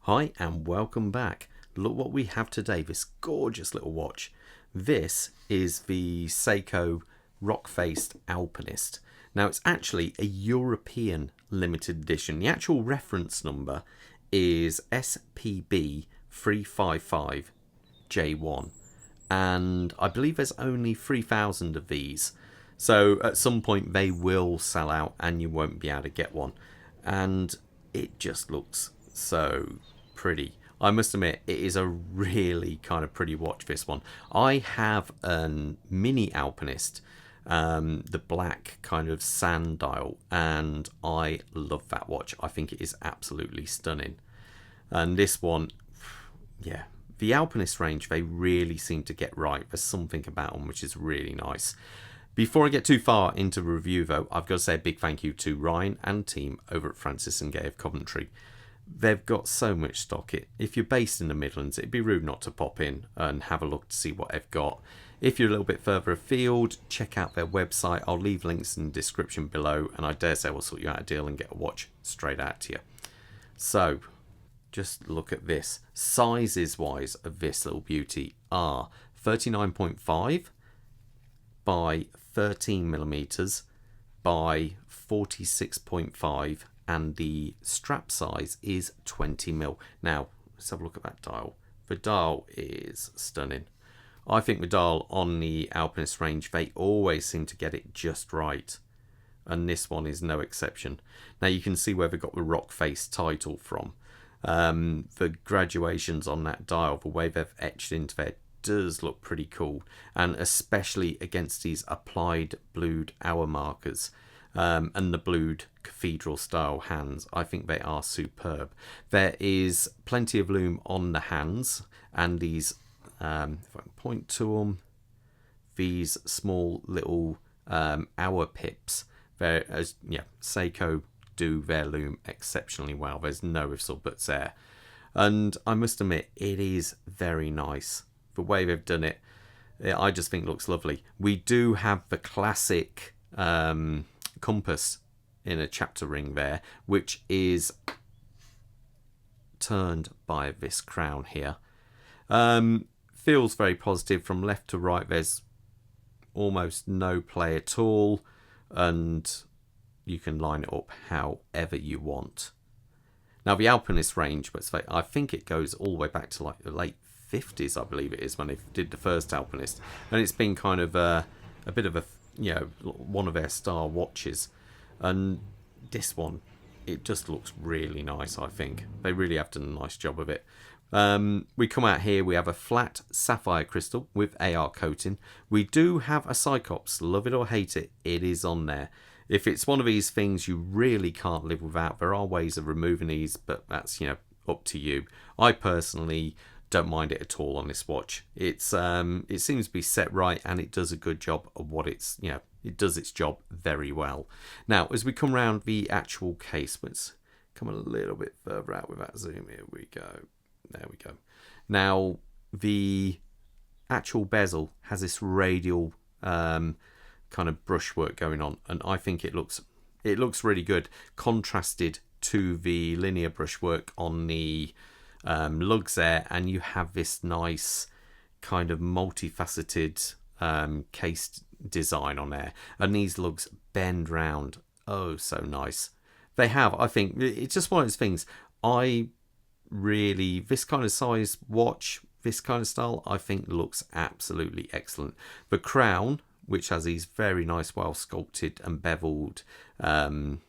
Hi and welcome back. Look what we have today, this gorgeous little watch. This is the Seiko rock-faced Alpinist. Now it's actually a European limited edition. The actual reference number is SPB 355J1 and I believe there's only 3,000 of these. So at some point they will sell out and you won't be able to get one. And it just looks so pretty. I must admit, it is a really kind of pretty watch, this one. I have a mini Alpinist, the black kind of sand dial, and I love that watch. I think it is absolutely stunning. And this one, yeah, the Alpinist range, they really seem to get right. There's something about them which is really nice. Before I get too far into the review though, I've got to say a big thank you to Ryan and team over at Francis Gaye of Coventry. They've got so much stock. If you're based in the Midlands, it'd be rude not to pop in and have a look to see what they've got. If you're a little bit further afield, check out their website. I'll leave links in the description below, and I dare say we'll sort you out a deal and get a watch straight out to you. So, just look at this. Sizes wise of this little beauty are 39.5 by 13 millimeters by 46.5, and the strap size is 20 mil. Now let's have a look at that dial. The dial is stunning. I think the dial on the Alpinist range, they always seem to get it just right, and this one is no exception. Now you can see where they got the rock face title from. The graduations on that dial, the way they've etched into there, does look pretty cool, and especially against these applied blued hour markers and the blued cathedral style hands. I think they are superb. There is plenty of lume on the hands, and these if I can point to them, these small little hour pips, they're, as yeah, Seiko do their lume exceptionally well. There's no ifs or buts there, and I must admit it is very nice. The way they've done it, I just think looks lovely. We do have the classic compass in a chapter ring there, which is turned by this crown here. Feels very positive from left to right. There's almost no play at all, and you can line it up however you want. Now the Alpinist range, I think it goes all the way back to like the late 50s, I believe it is, when they did the first Alpinist, and it's been kind of a bit of a, you know, one of their star watches. And this one, it just looks really nice. I think they really have done a nice job of it. We come out here, we have a flat sapphire crystal with AR coating. We do have a Cyclops, love it or hate it, it is on there. If it's one of these things you really can't live without, there are ways of removing these, but that's, you know, up to you. I personally don't mind it at all on this watch. It seems to be set right, and it does a good job of what it's, you know, it does its job very well. Now as we come around the actual case, let's come a little bit further out with that zoom. Here we go, there we go. Now the actual bezel has this radial kind of brushwork going on, and I think it looks really good, contrasted to the linear brushwork on the lugs there, and you have this nice kind of multifaceted case design on there, and these lugs bend round oh so nice. They have, I think it's just one of those things. I really, this kind of size watch, this kind of style, I think looks absolutely excellent. The crown, which has these very nice, well sculpted and beveled crown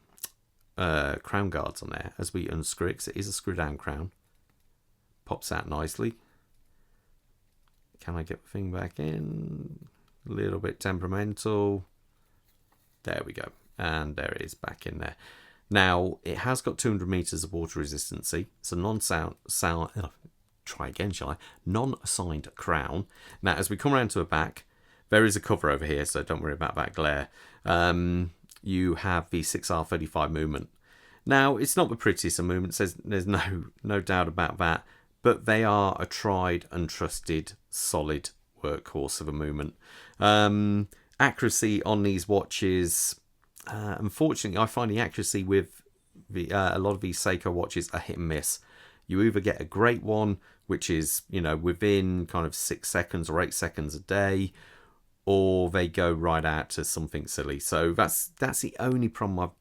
guards on there, as we unscrew it, 'cause it is a screw down crown, pops out nicely. Can I get the thing back in? A little bit temperamental. There we go, and there it is back in there. Now it has got 200 meters of water resistancy. It's a non-assigned crown. Now as we come around to the back, there is a cover over here, so don't worry about that glare. You have the 6R35 movement. Now it's not the prettiest of movements, there's no doubt about that, but they are a tried and trusted solid workhorse of a movement. Accuracy on these watches, unfortunately I find the accuracy with a lot of these Seiko watches are hit and miss. You either get a great one, which is, you know, within kind of 6 seconds or 8 seconds a day, or they go right out to something silly. So that's the only problem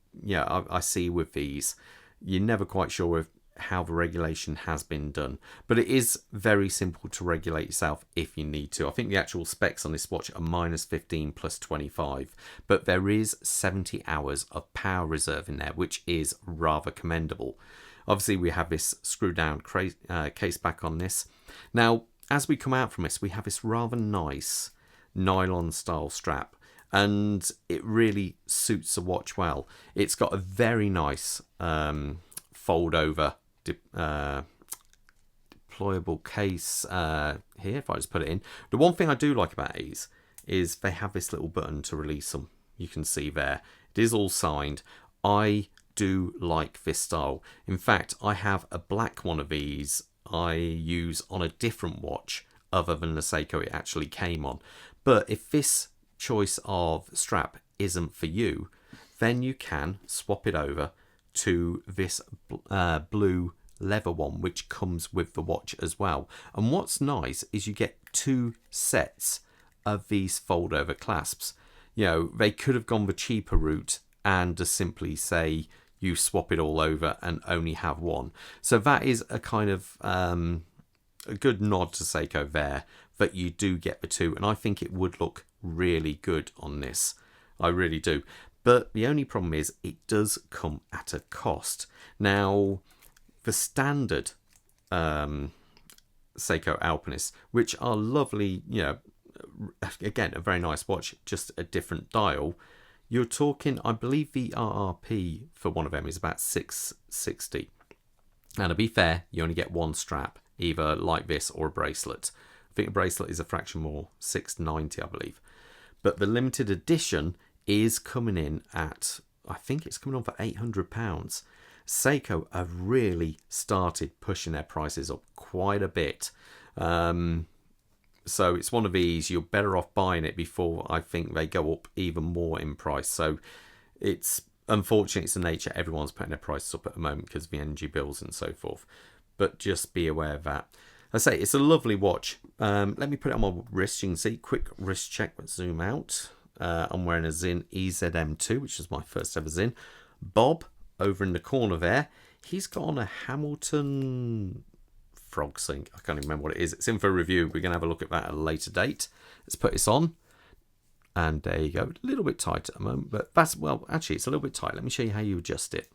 I see with these. You're never quite sure of how the regulation has been done, but it is very simple to regulate yourself if you need to. I think the actual specs on this watch are -15 plus 25, but there is 70 hours of power reserve in there, which is rather commendable. Obviously we have this screw down case back on this. Now as we come out from this, we have this rather nice nylon style strap, and it really suits the watch well. It's got a very nice fold over deployable case here. If I just put it in, the one thing I do like about these is they have this little button to release them. You can see there it is all signed. I do like this style. In fact, I have a black one of these I use on a different watch other than the Seiko it actually came on. But if this choice of strap isn't for you, then you can swap it over to this blue leather one, which comes with the watch as well. And what's nice is you get 2 sets of these fold over clasps. You know, they could have gone the cheaper route and just simply say you swap it all over and only have one. So that is a kind of a good nod to Seiko there, that you do get the 2, and I think it would look really good on this. I really do. But the only problem is it does come at a cost. Now, the standard Seiko Alpinist, which are lovely, you know, again, a very nice watch, just a different dial, you're talking, I believe the RRP for one of them is about $660. Now, to be fair, you only get one strap, either like this or a bracelet. I think a bracelet is a fraction more, $690, I believe. But the limited edition is coming in at, I think it's coming on for £800. Seiko have really started pushing their prices up quite a bit. So it's one of these, you're better off buying it before I think they go up even more in price. So it's unfortunate, it's the nature, everyone's putting their prices up at the moment because of the energy bills and so forth. But just be aware of that. I say it's a lovely watch. Let me put it on my wrist. You can see, quick wrist check. Let's zoom out. I'm wearing a Zin EZM2, which is my first ever Zin. Bob, over in the corner there, he's got on a Hamilton frog sync. I can't even remember what it is. It's in for review. We're going to have a look at that at a later date. Let's put this on. And there you go. A little bit tight at the moment, but that's, well, actually, it's a little bit tight. Let me show you how you adjust it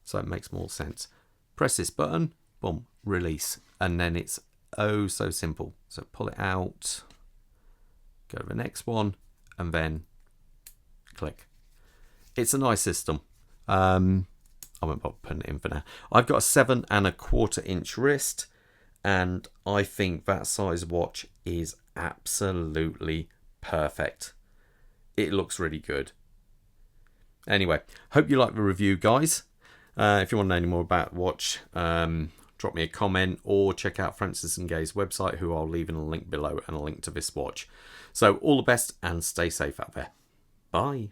so it makes more sense. Press this button, boom, release. And then it's oh so simple. So pull it out, go to the next one, and then click. It's a nice system. I won't bother putting it in for now. I've got a 7 1/4 inch wrist, and I think that size watch is absolutely perfect. It looks really good. Anyway, hope you like the review, guys. If you want to know any more about watch, drop me a comment or check out Francis Gaye's website, who I'll leave in a link below, and a link to this watch. So all the best and stay safe out there. Bye.